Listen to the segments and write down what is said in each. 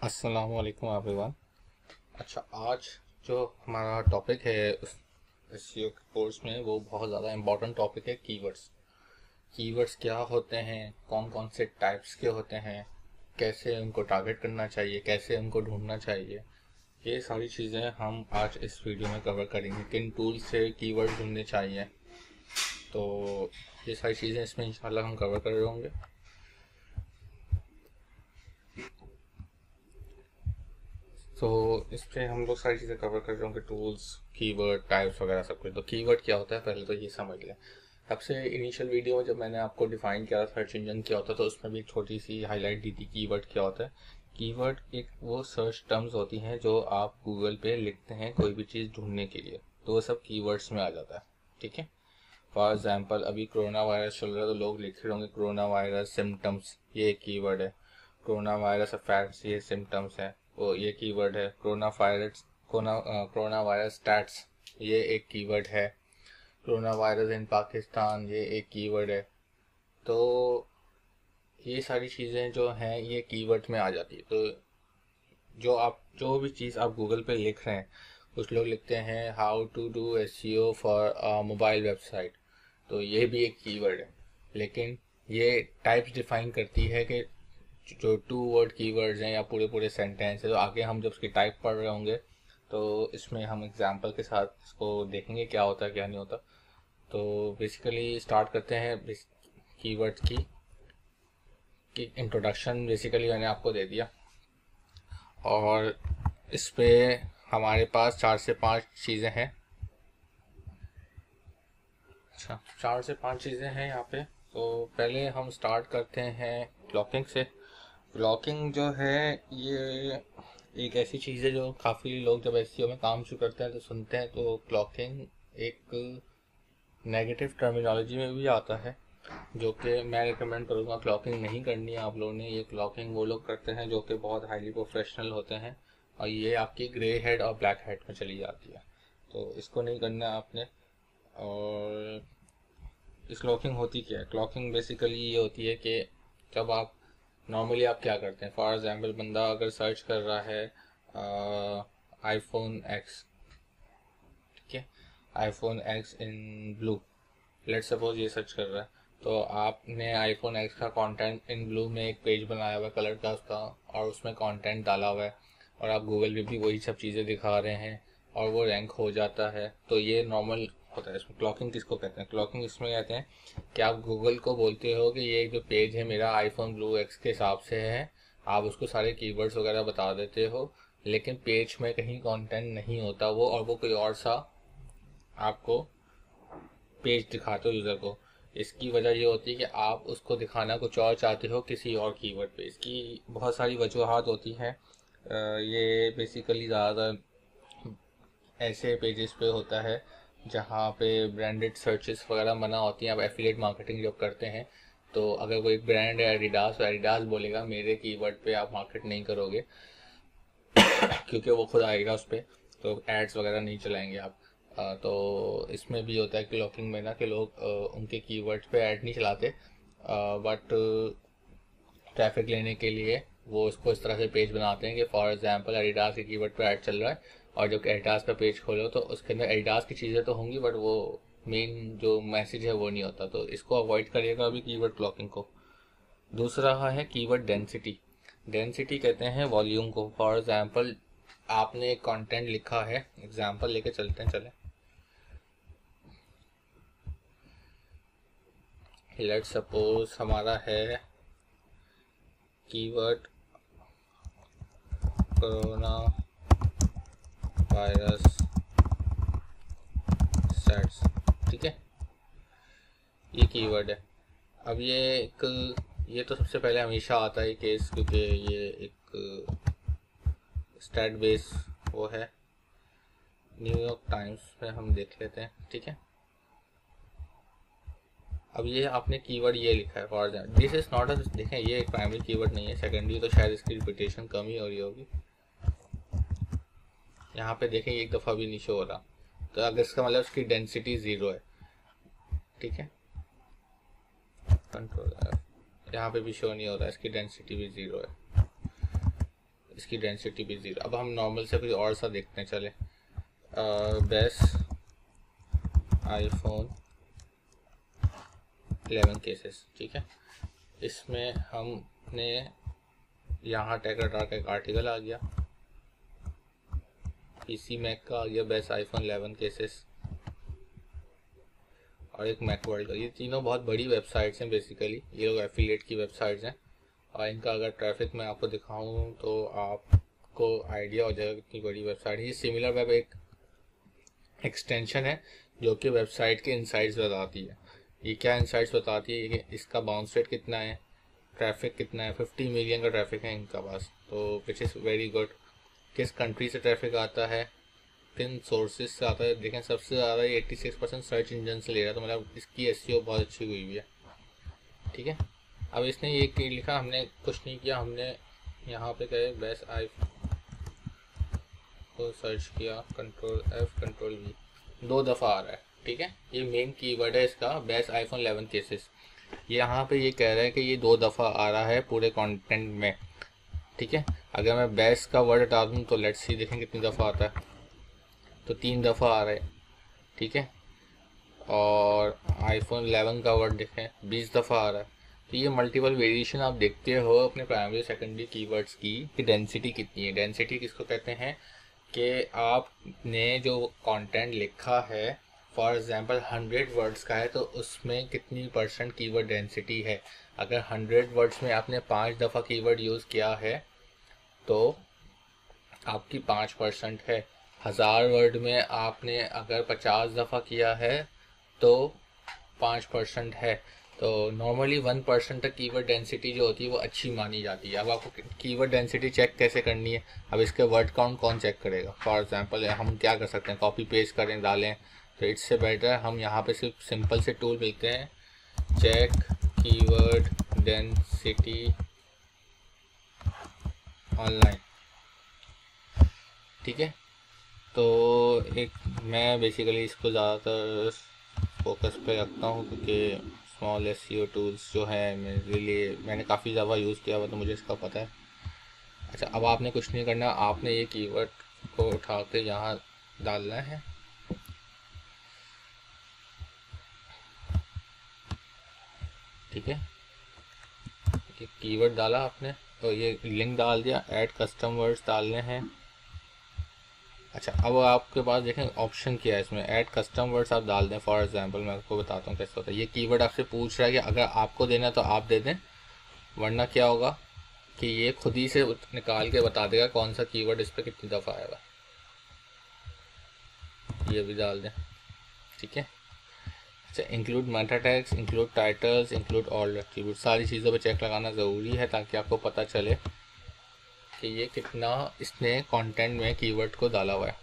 अस्सलाम वालेकुम एवरीवन। अच्छा, आज जो हमारा टॉपिक है उस एसईओ के कोर्स में वो बहुत ज़्यादा इम्पोर्टेंट टॉपिक है कीवर्ड्स। कीवर्ड्स क्या होते हैं, कौन कौन से टाइप्स के होते हैं, कैसे उनको टारगेट करना चाहिए, कैसे उनको ढूंढना चाहिए, ये सारी चीज़ें हम आज इस वीडियो में कवर करेंगे। किन टूल से कीवर्ड ढूंढने चाहिए, तो ये सारी चीज़ें इसमें इंशाल्लाह हम कवर कर रहे होंगे। तो इस पे हम लोग सारी चीज़ें कवर कर रहे होंगे, टूल्स, कीवर्ड, टाइप्स वगैरह सब कुछ। तो कीवर्ड क्या होता है पहले तो ये समझ लें। सबसे इनिशियल वीडियो में जब मैंने आपको डिफाइन किया था सर्च इंजन क्या होता है, तो उसमें भी एक छोटी सी हाईलाइट दी थी कीवर्ड क्या होता है। कीवर्ड एक वो सर्च टर्म्स होती हैं जो आप गूगल पे लिखते हैं कोई भी चीज़ ढूंढने के लिए, तो वो सब कीवर्ड्स में आ जाता है। ठीक है। फॉर एग्जाम्पल अभी कोरोना वायरस चल रहा है तो लोग लिख रहे होंगे कोरोना वायरस सिम्टम्स, ये एक कीवर्ड है। कोरोना वायरस इफेक्ट्स, ये सिम्टम्स है, वो ये कीवर्ड है। कोरोना वायरस स्टैट्स, ये एक कीवर्ड है। कोरोना वायरस इन पाकिस्तान, ये एक कीवर्ड है। तो ये सारी चीज़ें जो हैं ये कीवर्ड में आ जाती है। तो जो भी चीज़ आप गूगल पे लिख रहे हैं, कुछ लोग लिखते हैं how to do SEO for mobile website, तो ये भी एक कीवर्ड है। लेकिन ये टाइप्स डिफाइन करती है कि जो टू वर्ड कीवर्ड्स हैं या पूरे पूरे सेंटेंस है, तो आगे हम जब उसकी टाइप पढ़ रहे होंगे तो इसमें हम एग्जांपल के साथ इसको देखेंगे क्या होता है क्या नहीं होता। तो बेसिकली स्टार्ट करते हैं कीवर्ड्स की इंट्रोडक्शन बेसिकली मैंने आपको दे दिया, और इस पे हमारे पास 4 से 5 चीज़ें हैं। अच्छा, 4 से 5 चीज़ें हैं यहाँ पे। तो पहले हम स्टार्ट करते हैं क्लॉकिंग से। क्लॉकिंग जो है ये एक ऐसी चीज़ है जो काफ़ी लोग जब एसईओ में काम शुरू करते हैं तो सुनते हैं, तो क्लॉकिंग एक नेगेटिव टर्मिनोलॉजी में भी आता है, जो कि मैं रिकमेंड करूँगा क्लॉकिंग नहीं करनी है आप लोगों ने। ये क्लॉकिंग वो लोग करते हैं जो कि बहुत हाईली प्रोफेशनल होते हैं, और ये आपकी ग्रे हेड और ब्लैक हेड में चली जाती है, तो इसको नहीं करना है आपने। और इस क्लॉकिंग होती क्या है? क्लॉकिंग बेसिकली ये होती है कि जब आप नॉर्मली आप क्या करते हैं, फॉर एग्जांपल बंदा अगर सर्च कर रहा है आईफोन एक्स, ठीक है, iPhone x in blue, let's suppose ये सर्च कर रहा है, तो आपने आईफोन एक्स का कंटेंट इन ब्लू में एक पेज बनाया हुआ है कलर का उसका, और उसमें कंटेंट डाला हुआ है, और आप गूगल पे भी वही सब चीज़ें दिखा रहे हैं और वो रैंक हो जाता है, तो ये नॉर्मल होता है। इसमें क्लॉकिंग किसको कहते हैं? क्लॉकिंग इसमें कहते हैं कि आप गूगल को बोलते हो कि ये जो पेज है मेरा आईफोन ब्लू एक्स के हिसाब से है, आप उसको सारे कीवर्ड्स वगैरह बता देते हो, लेकिन पेज में कहीं कंटेंट नहीं होता वो, और वो कोई और सा आपको पेज दिखाते हो यूज़र को। इसकी वजह ये होती है कि आप उसको दिखाना कुछ और चाहते हो किसी और कीवर्ड पे। इसकी बहुत सारी वजूहात होती हैं। ये बेसिकली ज़्यादातर ऐसे पेजेस पे होता है जहाँ पे ब्रांडेड सर्चेस वगैरह मना होती हैं। आप एफिलिएट मार्केटिंग जब करते हैं तो अगर कोई ब्रांड है एडिडास, तो एडिडास बोलेगा मेरे कीवर्ड पे आप मार्केट नहीं करोगे क्योंकि वो खुद आएगा उस पर, तो एड्स वगैरह नहीं चलाएंगे आप। तो इसमें भी होता है कि लॉकिंग में ना कि लोग उनके कीवर्ड्स पे ऐड नहीं चलाते, बट ट्रैफिक लेने के लिए वो उसको इस तरह से पेज बनाते हैं कि फॉर एग्जांपल एडिडास के कीवर्ड पे ऐड चल रहा है, और जब एडिडास का पेज खोलो तो उसके अंदर एडिडास की चीज़ें तो होंगी बट वो मेन जो मैसेज है वो नहीं होता, तो इसको अवॉइड करिएगा अभी कीवर्ड क्लॉकिंग को। दूसरा है कीवर्ड डेंसिटी। डेंसिटी कहते हैं वॉल्यूम को। फॉर एग्जांपल आपने एक कंटेंट लिखा है, एग्जांपल लेके चलते हैं, चले, लेट्स सपोज हमारा है कीवर्ड कोरोना वायरस सेट्स, ठीक है, ये कीवर्ड है। अब ये तो सबसे पहले हमेशा आता है केस, क्योंकि ये एक स्टैट बेस वो है। न्यूयॉर्क टाइम्स में हम देख लेते हैं, ठीक है। अब ये आपने कीवर्ड ये लिखा है for example this is not a, देखें ये एक प्राइमरी कीवर्ड नहीं है, सेकेंडरी तो शायद इसकी रिपीटेशन कम ही हो रही होगी। यहाँ पे देखें एक दफ़ा भी नहीं शो हो रहा, तो अगर इसका मतलब इसकी डेंसिटी 0 है, ठीक है। कंट्रोल यहाँ पे भी शो नहीं हो रहा, इसकी डेंसिटी भी 0 है। इसकी डेंसिटी भी 0। अब हम नॉर्मल से कोई और सा देखते हैं, चले बेस्ट आईफोन 11 केसेस, ठीक है। इसमें हमने यहाँ टैग डाल का एक आर्टिकल आ गया, पीसी मैक का आ गया बेस्ट आईफोन 11 केसेस, और एक मैक वर्ल्ड का। ये तीनों बहुत बड़ी वेबसाइट्स हैं, बेसिकली ये लोग एफिलिएट की वेबसाइट्स हैं, और इनका अगर ट्रैफिक मैं आपको दिखाऊं तो आपको आइडिया हो जाएगा कितनी बड़ी वेबसाइट है। ये सिमिलर वेब एक एक्सटेंशन है जो कि वेबसाइट के इनसाइट्स बताती है। ये क्या इनसाइट्स बताती है कि इसका बाउंस रेट कितना है, ट्रैफिक कितना है। 50 मिलियन का ट्रैफिक है इनका पास, तो विच इज़ वेरी गुड। किस कंट्री से ट्रैफिक आता है, किन सोर्सेज से आता है, देखें सबसे ज़्यादा 86% सर्च इंजन से ले रहा है, तो मतलब इसकी एसईओ बहुत अच्छी हुई हुई है, ठीक है। अब इसने ये लिखा, हमने कुछ नहीं किया, हमने यहाँ पे गए बेस्ट आईफोन को सर्च किया, Ctrl+F Ctrl+V, 2 दफ़ा आ रहा है, ठीक है। ये मेन कीवर्ड है इसका, बेस्ट आईफोन 11 केसेस। यहाँ पे ये कह रहा है कि ये 2 दफ़ा आ रहा है पूरे कंटेंट में, ठीक है। अगर मैं बेस्ट का वर्ड हटा दूँ तो लेट्स सी देखें कितनी दफ़ा आता है, तो 3 दफ़ा आ रहा है, ठीक है। और आईफोन 11 का वर्ड देखें 20 दफ़ा आ रहा है। तो ये मल्टीपल वेरिएशन आप देखते हो अपने प्राइमरी सेकेंडरी कीवर्ड्स की कि डेंसिटी कितनी है। डेंसिटी किसको कहते हैं कि आपने जो कंटेंट लिखा है, फॉर एग्जांपल 100 वर्ड्स का है तो उसमें कितनी % कीवर्ड डेंसिटी है। अगर 100 वर्ड्स में आपने 5 दफ़ा कीवर्ड यूज़ किया है तो आपकी 5% है। 1000 वर्ड में आपने अगर 50 दफ़ा किया है तो 5% है। तो नॉर्मली 1% तक कीवर्ड डेंसिटी जो होती है वो अच्छी मानी जाती है। अब आपको कीवर्ड डेंसिटी चेक कैसे करनी है, अब इसके वर्ड काउंट कौन चेक करेगा। फॉर एग्जांपल हम क्या कर सकते हैं, कॉपी पेस्ट करें डालें, तो इससे बेटर हम यहाँ पे सिर्फ सिंपल से टूल मिलते हैं, चेक कीवर्ड डेंसिटी ऑनलाइन, ठीक है। तो एक मैं बेसिकली इसको ज़्यादातर फोकस पे रखता हूँ क्योंकि स्मॉल एसईओ टूल्स जो है मेरे लिए, मैंने काफ़ी ज़्यादा यूज़ किया हुआ तो मुझे इसका पता है। अच्छा, अब आपने कुछ नहीं करना, आपने ये कीवर्ड को उठा के यहाँ डालना है, ठीक है। कीवर्ड डाला आपने तो ये लिंक डाल दिया, ऐड कस्टम वर्ड्स डालने हैं। अच्छा, अब आपके पास देखें ऑप्शन क्या है इसमें, ऐड कस्टम वर्ड्स आप डाल दें। फॉर एग्जांपल मैं आपको बताता हूँ कैसे होता है। ये कीवर्ड आपसे पूछ रहा है कि अगर आपको देना है तो आप दे दें, वरना क्या होगा कि ये खुद ही से निकाल के बता देगा कौन सा कीवर्ड इस पर कितनी दफ़ा आएगा। ये भी डाल दें, ठीक है। अच्छा, include Meta tags, include titles, include all attribute, सारी चीज़ों पर चेक लगाना ज़रूरी है ताकि आपको पता चले कि ये कितना इसने कंटेंट में कीवर्ड को डाला हुआ है।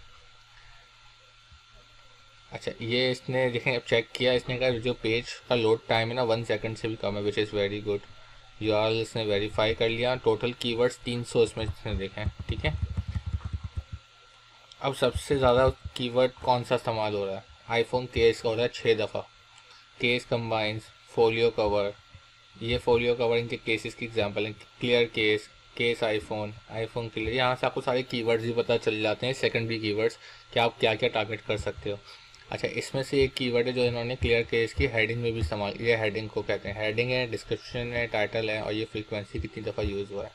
अच्छा, ये इसने देखें अब चेक किया, इसने कहा जो पेज का लोड टाइम है ना 1 सेकंड से भी कम है, which is very good. URL इसने वेरीफाई कर लिया, टोटल कीवर्ड्स 300 इसमें इसने देखें, ठीक है। अब सबसे ज़्यादा कीवर्ड कौन सा इस्तेमाल हो रहा है, आईफोन केस का हो रहा है 6 दफ़ा। केस कंबाइंस, फोलियो कवर, ये फोलियो कवर इनके केसेस की एग्जांपल है। Clear case, case iPhone, iPhone clear, यहाँ से आपको सारे कीवर्ड्स भी पता चल जाते हैं, सेकेंडरी कीवर्ड्स कि आप क्या क्या टारगेट कर सकते हो। अच्छा, इसमें से एक कीवर्ड है जो इन्होंने क्लियर केस की हेडिंग में भी इस्तेमाल, ये हेडिंग को कहते हैं, हेडिंग है, डिस्क्रिप्शन है, टाइटल है, और ये फ्रीक्वेंसी कितनी दफ़ा यूज़ हुआ है,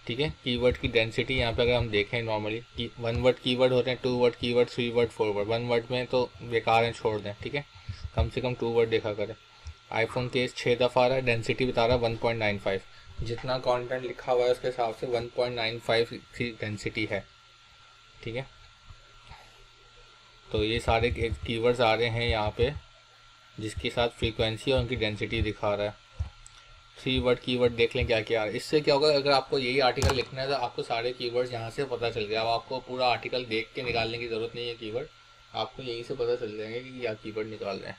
ठीक है। कीवर्ड की डेंसिटी यहाँ पे अगर हम देखें नॉर्मली 1 वर्ड कीवर्ड होते हैं, 2 word keyword, 3 word, 4 word. 1 word में तो बेकार है, छोड़ दें, ठीक है। कम से कम 2 वर्ड देखा करें। आईफोन केस 6 दफ़ा आ रहा है, डेंसिटी बता रहा है 1.95, जितना कंटेंट लिखा हुआ है उसके हिसाब से 1.95 की डेंसिटी है, ठीक है। तो ये सारे कीवर्ड्स आ रहे हैं यहाँ पे जिसके साथ फ्रीक्वेंसी और उनकी डेंसिटी दिखा रहा है। 3 वर्ड कीवर्ड देख लें क्या क्या आ रहा है। इससे क्या होगा, अगर आपको यही आर्टिकल लिखना है तो आपको सारे कीवर्ड्स यहाँ से पता चल गया। अब आपको पूरा आर्टिकल देख के निकालने की ज़रूरत नहीं है, कीवर्ड आपको यहीं से पता चल जाएंगे कि क्या कीवर्ड निकाल रहे हैं।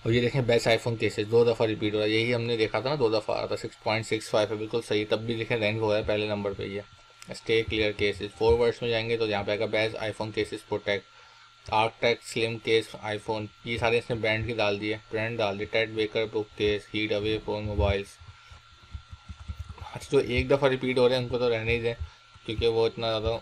और ये देखें बेस्ट आईफोन केसेस 2 दफ़ा रिपीट हो रहा है, यही हमने देखा था ना, 2 दफ़ा आ रहा था। 6.65 है, बिल्कुल सही। तब भी देखें रैंक हो रहा है पहले नंबर पे ही है। स्टे क्लियर केसेस 4 वर्ड्स में जाएंगे तो यहाँ पे आएगा best iPhone cases protect, Arctech slim case iPhone, ये सारे इसने ब्रांड की डाल दिए, ब्रांड डाल दी, Ted Baker book case, heat away phone mobiles, अच्छा, जो एक दफ़ा रिपीट हो रहे हैं उनको तो रहने ही दें, क्योंकि वो इतना ज़्यादा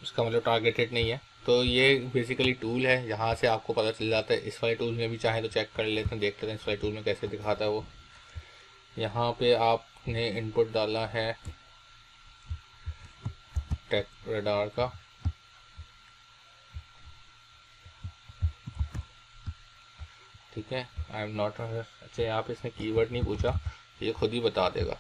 उसका मतलब टारगेटेड नहीं है। तो ये बेसिकली टूल है, यहाँ से आपको पता चल जाता है। इस वाले टूल में भी चाहें तो चेक कर लेते हैं, देखते हैं इस वाले टूल में कैसे दिखाता है वो। यहाँ पे आपने इनपुट डाला है टेक रडार का, ठीक है। आई एम नॉट, अच्छा यहाँ पे इसने कीवर्ड नहीं पूछा, ये खुद ही बता देगा।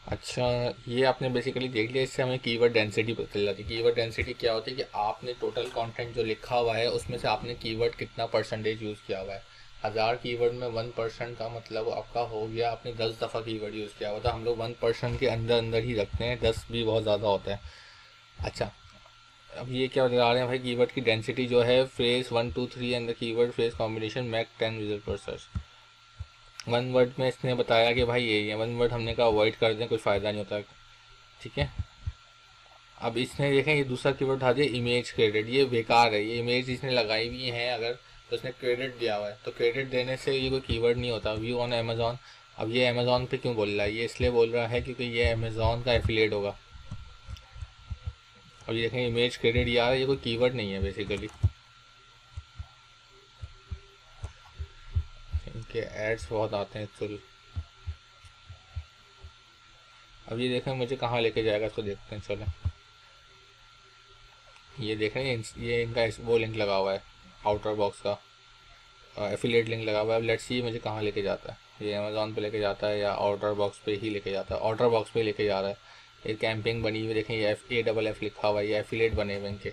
अच्छा, ये आपने बेसिकली देख लिया, इससे हमें कीवर्ड डेंसिटी पता चल जाती है। कीवर्ड डेंसिटी क्या होती है कि आपने टोटल कंटेंट जो लिखा हुआ है उसमें से आपने कीवर्ड कितना परसेंटेज यूज़ किया हुआ है। 1000 कीवर्ड में 1% का मतलब आपका हो गया, आपने 10 दफ़ा कीवर्ड यूज़ किया हुआ था। हम लोग 1% के अंदर अंदर ही रखते हैं, 10 भी बहुत ज़्यादा होता है। अच्छा, अब ये क्या बता रहे हैं भाई, कीवर्ड की डेंसिटी जो है phrase 1 2 3 and the keyword phrase combination max 10 visit पर सर्च। वन वर्ड में इसने बताया कि भाई ये वन वर्ड हमने कहा अवॉइड कर दें, कोई फ़ायदा नहीं होता, ठीक है। अब इसने देखें ये दूसरा कीवर्ड उठा दिया इमेज क्रेडिट, ये बेकार है। ये इमेज इसने लगाई हुई है अगर, तो इसने क्रेडिट दिया हुआ है, तो क्रेडिट देने से ये कोई कीवर्ड नहीं होता। व्यू ऑन अमेजोन, अब ये अमेजोन पे क्यों बोल रहा है, ये इसलिए बोल रहा है क्योंकि ये अमेजोन का एफिलिएट होगा। अब ये देखें इमेज क्रेडिट, यार ये कोई कीवर्ड नहीं है बेसिकली, इनके एड्स बहुत आते हैं एक्चुअली। अब ये देखें मुझे कहाँ लेके जाएगा, इसको देखते हैं चलो। ये देख रहे हैं, ये इनका वो लिंक लगा हुआ है आउटर बॉक्स का, एफिलिएट लिंक लगा हुआ है। अब लेट्स सी मुझे कहाँ लेके जाता है, ये अमेजोन पे लेके जाता है या आउटर बॉक्स पे ही लेके जाता है। आउटर बॉक्स पे लेके जा रहा है। ये कैंपिंग बनी हुई देखें, ये AFF लिखा हुआ है, ये एफिलिएट बने हुए इनके।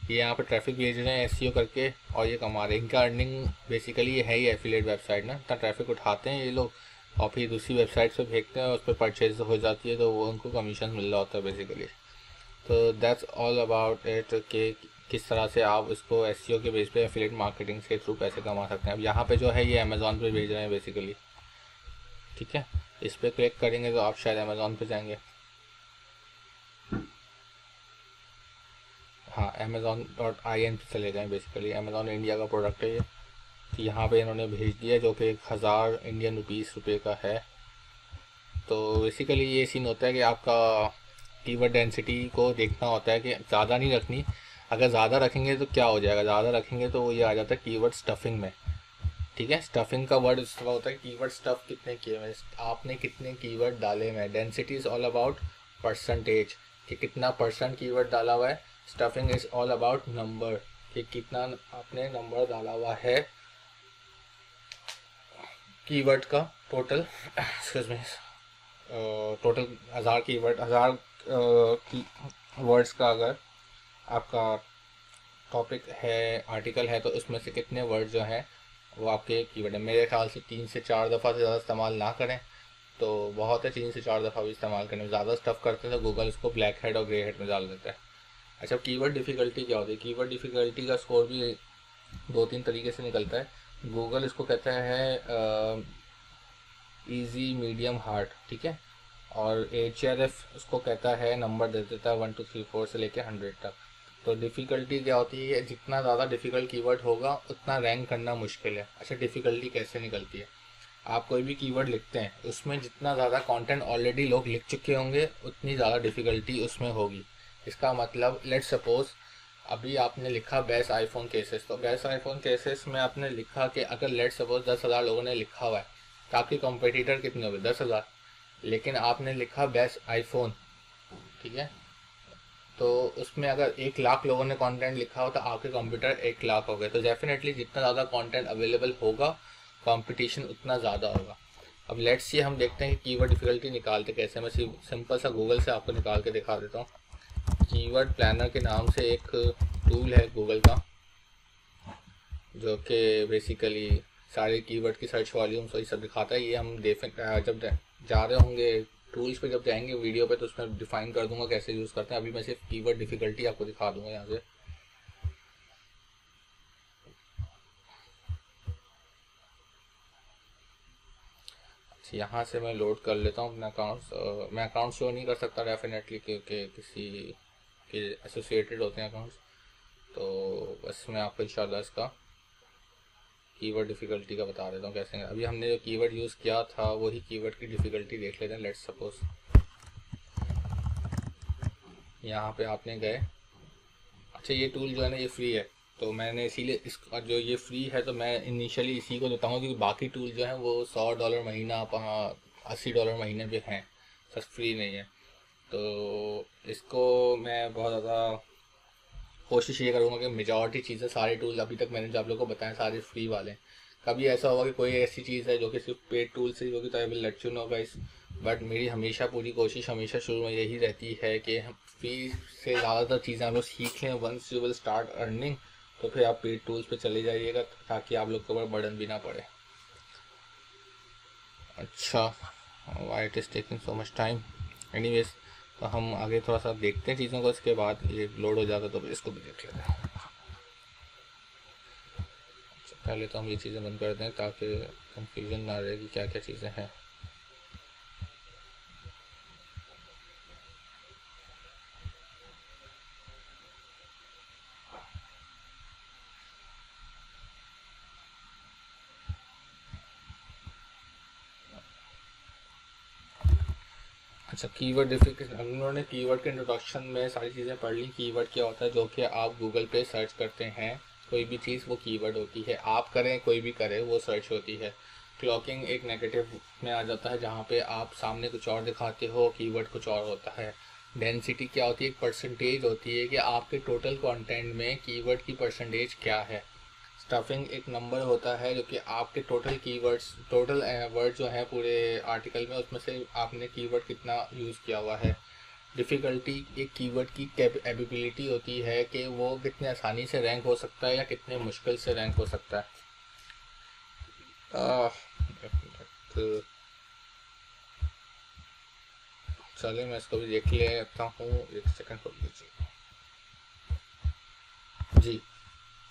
ये यहाँ पे ट्रैफिक भेज रहे हैं एसईओ करके और ये कमा रहे हैं। इनका अर्निंग बेसिकली ये है ही एफिलिएट वेबसाइट ना, इतना ट्रैफिक उठाते हैं ये लोग और फिर दूसरी वेबसाइट पे भेजते हैं और उस पर परचेज हो जाती है, तो वो उनको कमीशन मिल रहा होता है बेसिकली। तो दैट्स ऑल अबाउट इट कि किस तरह से आप इसको एसईओ के बेस पे एफिलिएट मार्केटिंग के थ्रू पैसे कमा सकते हैं। अब यहाँ पे जो है ये अमेजोन पे भेज रहे हैं बेसिकली, ठीक है। इस पर क्लिक करेंगे तो आप शायद अमेजोन पे जाएंगे। हाँ, Amazon.in पे चले जाएँ, बेसिकली अमेजोन इंडिया का प्रोडक्ट है ये। तो यहाँ पे इन्होंने भेज दिया जो कि 1000 इंडियन रुपये का है। तो बेसिकली ये सीन होता है कि आपका कीवर्ड डेंसिटी को देखना होता है कि ज़्यादा नहीं रखनी। अगर ज़्यादा रखेंगे तो क्या हो जाएगा, ज़्यादा रखेंगे तो वो ये आ जाता है कीवर्ड स्टफिंग में, ठीक है। स्टफिंग का वर्ड इस तरह होता है कीवर्ड स्टफ कितने किए हुए, आपने कितने कीवर्ड डाले हुए हैं। Density is all about percentage, कि कितना परसेंट कीवर्ड डाला हुआ है। Stuffing is all about number, कि कितना आपने नंबर डाला हुआ है कीवर्ड का total. Excuse me, total 1000 keyword, 1000 words का अगर आपका टॉपिक है, आर्टिकल है, तो उसमें से कितने वर्ड जो हैं वो आपके कीवर्ड है। मेरे ख्याल से 3 से 4 दफ़ा से ज़्यादा इस्तेमाल ना करें तो बहुत है। 3 से 4 दफ़ा भी इस्तेमाल करने में, ज़्यादा स्टफ़ करते हैं तो गूगल इसको ब्लैक हेड और ग्रे हेड में डाल देता है। अच्छा, कीवर्ड डिफ़िकल्टी क्या होती है, कीवर्ड डिफ़िकल्टी का स्कोर भी 2-3 तरीके से निकलता है। गूगल इसको कहता है इजी, मीडियम, हार्ड, ठीक है। और HRF उसको कहता है, नंबर दे देता है 1 2 3 4 से लेके 100 तक। तो डिफ़िकल्टी क्या होती है, जितना ज़्यादा डिफ़िकल्ट कीवर्ड होगा उतना रैंक करना मुश्किल है। अच्छा, डिफ़िकल्टी कैसे निकलती है, आप कोई भी कीवर्ड लिखते हैं उसमें जितना ज़्यादा कंटेंट ऑलरेडी लोग लिख चुके होंगे उतनी ज़्यादा डिफ़िकल्टी उसमें होगी। इसका मतलब लेट्स सपोज अभी आपने लिखा बेस्ट आईफोन केसेस, तो बेस्ट आईफोन केसेस में आपने लिखा कि अगर लेट्स सपोज 10,000 लोगों ने लिखा हुआ है तो आपके कॉम्पिटिटर कितने हो गए, 10,000। लेकिन आपने लिखा बेस्ट आईफोन, ठीक है, तो उसमें अगर 1 लाख लोगों ने कंटेंट लिखा हो तो आपके कंप्यूटर 1 लाख हो गए। तो डेफिनेटली जितना ज़्यादा कंटेंट अवेलेबल होगा कंपटीशन उतना ज़्यादा होगा। अब लेट्स सी हम देखते हैं कि कीवर्ड डिफ़िकल्टी निकालते कैसे। मैं सिंपल सा गूगल से आपको निकाल के दिखा देता हूँ। कीवर्ड प्लानर के नाम से एक टूल है गूगल का, जो कि बेसिकली सारे कीवर्ड की सर्च वॉल्यूम्स और ये सब दिखाता है। ये हम जब जा रहे होंगे टूल्स पे, जब जाएंगे वीडियो पे, तो उसमें डिफाइन कर दूंगा कैसे यूज़ करते हैं। अभी मैं सिर्फ कीवर्ड डिफ़िकल्टी आपको दिखा दूंगा यहाँ से। यहाँ से मैं लोड कर लेता हूँ अपना अकाउंट्स। मैं अकाउंट शो नहीं कर सकता डेफिनेटली, क्योंकि किसी के एसोसिएटेड होते हैं अकाउंट्स। तो बस मैं आपको इंशाल्लाह इसका कीवर्ड डिफ़िकल्टी का बता देता हूँ कैसे। अभी हमने जो कीवर्ड यूज़ किया था वही कीवर्ड की डिफ़िकल्टी देख लेते हैं। लेट्स सपोज यहाँ पे आपने गए। अच्छा, ये टूल जो है ना ये फ्री है, तो मैंने इसीलिए इसका जो ये फ्री है तो मैं इनिशियली इसी को देता हूँ, क्योंकि बाकी टूल जो हैं वो $100 महीना, $80 महीने पे हैं, सर फ्री नहीं है। तो इसको मैं बहुत ज़्यादा कोशिश ये करूँगा कि मेजॉरिटी चीज़ें, सारे टूल अभी तक मैंने जो आप लोगों को बताए सारे फ्री वाले हैं। कभी ऐसा होगा कि कोई ऐसी चीज़ है जो कि सिर्फ पेड टूल से ही होगी, तो I will let you know guys. But मेरी हमेशा पूरी कोशिश हमेशा शुरू में यही रहती है कि हम फ्री से ज़्यादातर चीज़ें आप लोग सीख लें। Once you will start earning तो फिर आप पेड टूल्स पे चले जाइएगा, ताकि आप लोग के ऊपर बर्डन भी ना पड़े। अच्छा, why it is taking so much time. Anyways, तो हम आगे थोड़ा सा देखते हैं चीज़ों को, इसके बाद ये लोड हो जाता तो फिर इसको भी देख लेते हैं। पहले तो हम ये चीज़ें बंद कर दें ताकि कंफ्यूजन ना रहे कि क्या क्या चीज़ें हैं। अच्छा, कीवर्ड डिफिकल्ट, हम लोगों ने कीवर्ड के इंट्रोडक्शन में सारी चीज़ें पढ़ ली। कीवर्ड क्या होता है, जो कि आप गूगल पे सर्च करते हैं कोई भी चीज़, वो कीवर्ड होती है। आप करें कोई भी करे, वो सर्च होती है। क्लॉकिंग एक नेगेटिव में आ जाता है, जहाँ पे आप सामने कुछ और दिखाते हो, कीवर्ड कुछ और होता है। डेंसिटी क्या होती है, एक परसेंटेज होती है कि आपके टोटल कंटेंट में कीवर्ड की परसेंटेज क्या है। स्टफिंग एक नंबर होता है जो कि आपके टोटल कीवर्ड्स, टोटल वर्ड जो है पूरे आर्टिकल में, उसमें से आपने कीवर्ड कितना यूज़ किया हुआ है। डिफ़िकल्टी एक कीवर्ड की कैपेबिलिटी होती है कि वो कितने आसानी से रैंक हो सकता है या कितने मुश्किल से रैंक हो सकता है। चलिए मैं इसको भी देख लेता हूँ, एक सेकंड रुक लीजिए जी।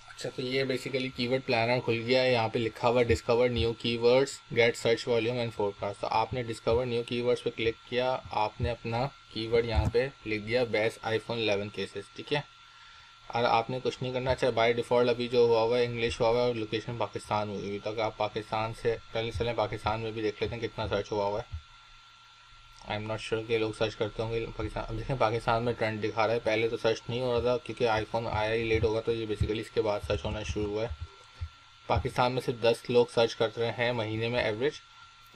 अच्छा, तो ये बेसिकली कीवर्ड प्लानर खुल गया है। यहाँ पे लिखा हुआ है discover new keywords, get search volume and forecast. तो आपने डिस्कवर न्यू कीवर्ड्स पे क्लिक किया, आपने अपना कीवर्ड यहाँ पे लिख दिया बेस्ट आईफोन 11 केसेस, ठीक है। और आपने कुछ नहीं करना। अच्छा, बाय डिफ़ॉल्ट अभी जो हुआ हुआ है इंग्लिश हुआ हुआ है और लोकेशन पाकिस्तान हुई हुई, तो अगर आप पाकिस्तान से पहले चलें, पाकिस्तान में भी देख लेते हैं कितना सर्च हुआ हुआ है। आई एम नॉट श्योर कि लोग सर्च करते होंगे पाकिस्तान। अब देखें पाकिस्तान में ट्रेंड दिखा रहा है, पहले तो सर्च नहीं हो रहा था क्योंकि आईफोन आया ही लेट होगा, तो ये बेसिकली इसके बाद सर्च होना शुरू हुआ है। पाकिस्तान में सिर्फ 10 लोग सर्च कर रहे हैं महीने में एवरेज,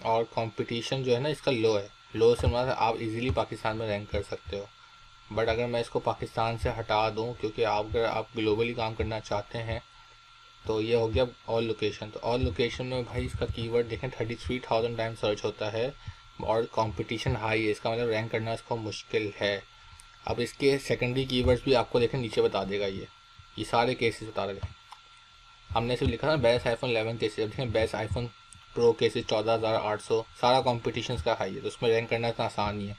और कंपटीशन जो है ना इसका लो है। लो से मतलब आप इजीली पाकिस्तान में रैंक कर सकते हो। बट अगर मैं इसको पाकिस्तान से हटा दूं, क्योंकि अगर आप ग्लोबली काम करना चाहते हैं, तो ये हो गया ऑल लोकेशन। तो ऑल लोकेशन में भाई इसका कीवर्ड देखें 33,000 टाइम सर्च होता है और कंपटीशन हाई है, इसका मतलब रैंक करना इसको मुश्किल है। अब इसके सेकेंडरी कीवर्ड्स भी आपको देखें नीचे बता देगा, ये सारे केसेस बता रहे हैं। हमने सिर्फ लिखा था बेस्ट आईफोन 11 केसेस, अब देखें बेस्ट आईफोन प्रो केसेस 14,800, सारा कॉम्पिटिशन का हाई है, तो उसमें रैंक करना इतना आसान नहीं है।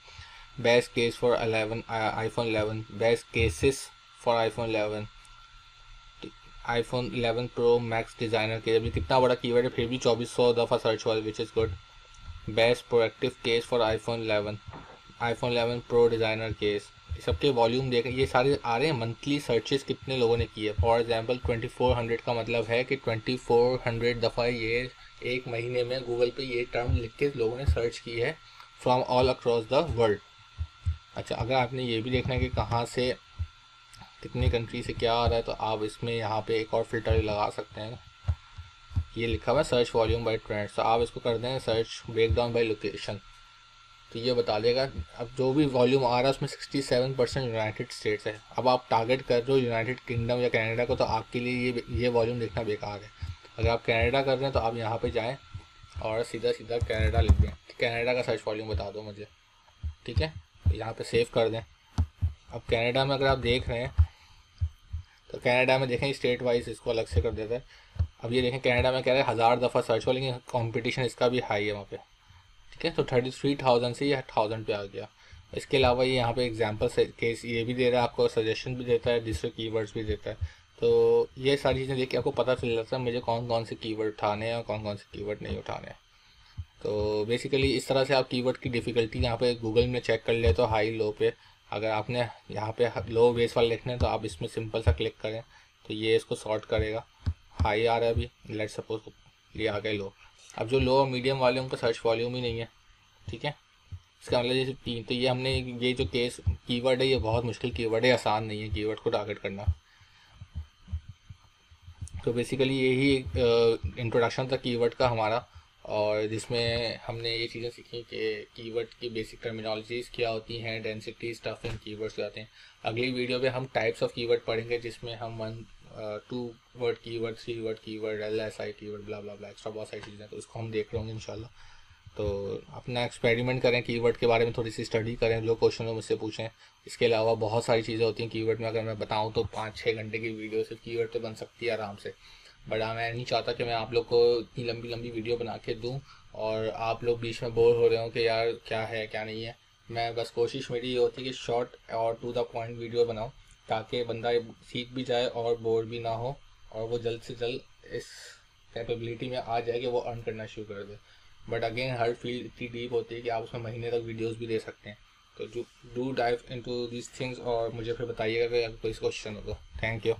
Best case for 11 iPhone 11, best cases for iPhone 11, iPhone 11 pro max designer के, अभी कितना बड़ा कीवर्ड है फिर भी 2400 दफ़ा सर्च हुआ, which is good. Best proactive case for iPhone 11, iPhone 11 pro designer case, सबके वॉल्यूम देखें, ये सारे आ रहे हैं मंथली सर्चेस कितने लोगों ने किए। फॉर एग्जांपल 2400 का मतलब है कि 2400 दफ़ा ये एक महीने में गूगल पे ये टर्म लिख के लोगों ने सर्च की है from all across the world. अच्छा, अगर आपने ये भी देखना है कि कहाँ से कितनी कंट्री से क्या आ रहा है, तो आप इसमें यहाँ पे एक और फिल्टर लगा सकते हैं। ये लिखा हुआ है सर्च वॉल्यूम बाय ट्रेंड्स, तो आप इसको कर दें search break down by location, तो ये बता देगा। अब जो भी वॉल्यूम आ रहा है उसमें 67% यूनाइटेड स्टेट्स है। अब आप टारगेट कर रहे हो यूनाइटेड किंगडम या कनाडा को, तो आपके लिए ये वॉल्यूम देखना बेकार है। अगर आप कनाडा कर रहे हैं तो आप यहाँ पे जाएं और सीधा सीधा कनाडा लिख दें, कनाडा का सर्च वॉल्यूम बता दो मुझे, ठीक है। तो यहाँ पे सेव कर दें। अब कनाडा में अगर आप देख रहे हैं तो कनाडा में देखें स्टेट वाइज इसको अलग से कर देता है। अब ये देखें कनाडा में कह रहे हैं 1000 दफ़ा सर्च हो, लेकिन कंपटीशन इसका भी हाई है वहाँ पे, ठीक है। तो 33,000 से ये 1000 पे आ गया। इसके अलावा ये यहाँ पे एग्जांपल से केस ये भी दे रहा है, आपको सजेशन भी देता है, दूसरे कीवर्ड्स भी देता है। तो ये सारी चीज़ें देख के आपको पता चल जाता है मुझे कौन कौन से कीवर्ड उठाने हैं और कौन कौन से कीवर्ड नहीं उठाने हैं। तो बेसिकली इस तरह से आप कीवर्ड की डिफ़िकल्टी यहाँ पे गूगल में चेक कर ले तो हाई लो पे, अगर आपने यहाँ पे लो बेस वाले लिखने तो आप इसमें सिंपल सा क्लिक करें तो ये इसको सॉर्ट करेगा। हाई आ रहा है अभी, लेट सपोज ये आ गए लो। अब जो लो और मीडियम वाले उनका सर्च वॉल्यूम ही नहीं है, ठीक है। इसका मतलब जैसे 3, तो ये हमने ये जो केस कीवर्ड है ये बहुत मुश्किल कीवर्ड है, आसान नहीं है कीवर्ड को टारगेट करना। तो बेसिकली यही इंट्रोडक्शन था कीवर्ड का हमारा, और जिसमें हमने ये चीज़ें सीखी कि कीवर्ड की बेसिक टर्मिनोलॉजीज़ क्या होती हैं, डेंसिटी स्टफिंग कीवर्ड्स क्या होते हैं। अगली वीडियो में हम टाइप्स ऑफ कीवर्ड पढ़ेंगे, जिसमें हम 1 2 word keyword, 3 word keyword, LSI keyword, blah blah blah, extra बहुत सारी चीज़ें, तो इसको हम देख रहे होंगे इंशाल्लाह। तो अपना एक्सपेरिमेंट करें, कीवर्ड के बारे में थोड़ी सी स्टडी करें, जो क्वेश्चन हो मुझसे पूछें। इसके अलावा बहुत सारी चीज़ें होती हैं कीवर्ड में, अगर मैं बताऊं तो 5-6 घंटे की वीडियो सिर्फ कीवर्ड पे बन सकती है आराम से। बट मैं नहीं चाहता कि मैं आप लोग को इतनी लंबी लंबी वीडियो बना के दूँ और आप लोग बीच में बोर हो रहे हो कि यार क्या है क्या नहीं है। मैं बस कोशिश मेरी ये होती है कि शॉर्ट और टू द पॉइंट वीडियो बनाऊँ, ताकि बंदा सीख भी जाए और बोर भी ना हो, और वो जल्द से जल्द इस कैपेबिलिटी में आ जाए कि वो अर्न करना शुरू कर दे। बट अगेन हर फील्ड इतनी डीप होती है कि आप उसमें महीने तक वीडियोस भी दे सकते हैं। तो do dive into these things, और मुझे फिर बताइएगा कि अगर कोई क्वेश्चन हो तो। Thank you.